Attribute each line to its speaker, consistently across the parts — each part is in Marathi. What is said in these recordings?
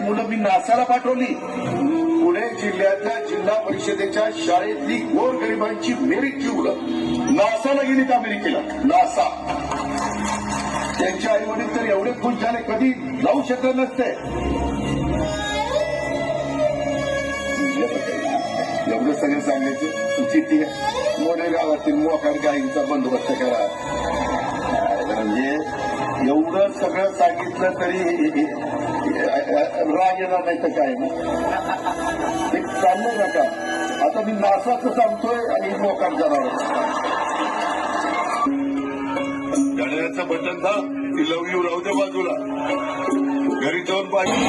Speaker 1: मुलं मी नासाला पाठवली. पुणे जिल्ह्यातल्या जिल्हा परिषदेच्या शाळेतली गोरगरिबांची मेरिटची मुलं नासाला गेलीत अमेरिकेला. नासा त्यांचे आई वडील तर एवढे खुश झाले कधी जाऊ शकत नसते. एवढं सगळं सांगायचं चिठ्ठी मोठ्या गावातील मोकाट गाईंचा बंदोबस्त करा. म्हणजे एवढं सगळं सांगितलं तरी राग येणार नाही तर काय ना ते चाललंय नका. आता मी नासाचं सांगतोय आणि मोकाट जाणार. गाड्याचं बटन दाब ती लव यू राहू दे बाजूला. घरी जाऊन पाहिजे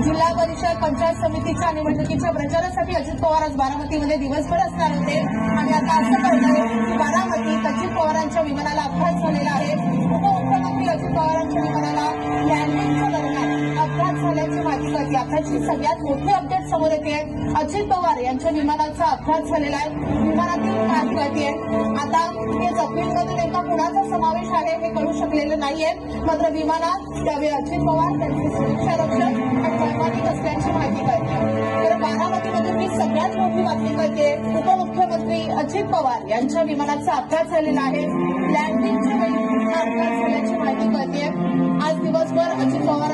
Speaker 2: जिल्हा परिषद पंचायत समितीच्या निवडणुकीच्या प्रचारासाठी अजित पवार आज बारामतीमध्ये दिवसभर असणार होते आणि आता असं कळलंय की बारामतीत अजित पवारांच्या विमानाला अपघात झालेला आहे. उपमुख्यमंत्री अजित पवारांच्या विमानाला लँडिंगच्या दरम्यान अपघात झाल्याची माहिती कळते. अपघाताची सगळ्यात मोठी अपडेट समोर येते. अजित पवार यांच्या विमानाचा अपघात झालेला आहे. विमानातील माहिती कळते. आता हे जखमींमध्ये नेमका कुणाचा समावेश आहे हे कळू शकलेलं नाहीये. मात्र विमानात त्यावेळी अजित पवार त्यांचे सुरक्षा रक्षक आणि वैमानिक असल्याची माहिती कळते. तर बारामतीमधून ही सगळ्यात मोठी बातमी कळते. उपमुख्यमंत्री अजित पवार यांच्या विमानाचा अपघात झालेला आहे. लँडिंगच्या वेळी अपघात झाल्याची माहिती कळते. आज दिवसभर अजित पवार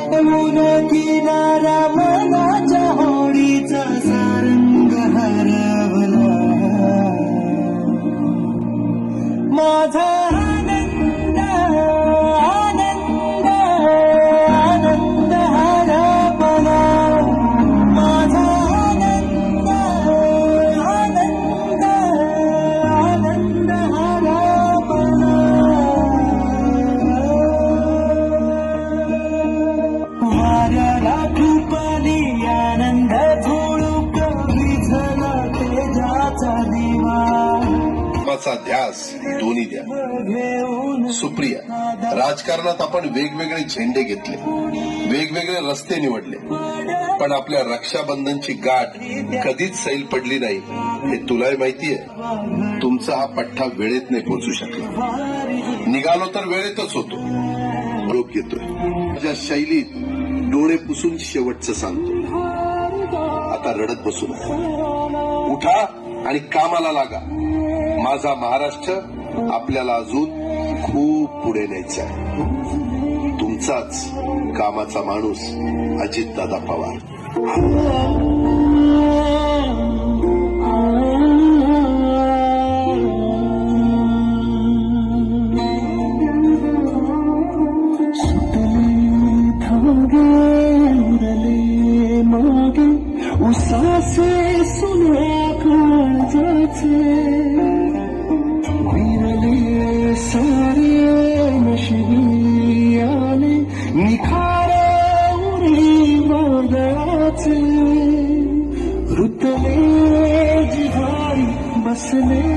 Speaker 3: किनारा मनाच्या होडीचा सारंग हरवला माझा आनंद आनंद आनंद हरवला माझा आनंद आनंद आनंद हरवला वाऱ्याला खूपली आनंद झुळूक विझला तेजाचा दिवा.
Speaker 1: ध्यास दोन्ही द्या. सुप्रिया, राजकारणात आपण वेगवेगळे झेंडे घेतले, वेगवेगळे रस्ते निवडले, पण आपल्या रक्षाबंधनची गाठ कधीच सैल पडली नाही हे तुलाही माहितीये. तुमचा हा पठ्ठा वेळेत नाही पोहोचू शकला. निघालो तर वेळेतच होतो. रोग घेतोय माझ्या शैलीत डोळे पुसून शेवटचं सांगतो. आता रडत बसू नका. उठा आणि कामाला लागा. माझा महाराष्ट्र आपल्याला अजून खूप पुढे न्यायचा आहे. तुमचाच कामाचा माणूस अजितदादा पवार.
Speaker 3: उसासे सुन्या काळजाचे विरले सारे नशिबी आले निखार उरी वादळाचे रुतले जिव्हारी बसले